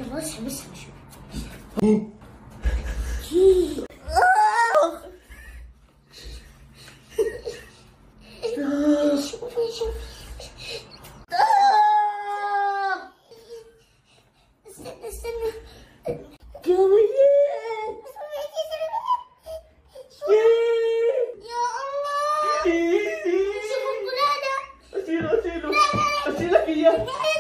يلا اسحب اسحب شوف شوف. استنى استنى. يا الله. شوف القلادة. اشيله اشيله اشيلك اياه.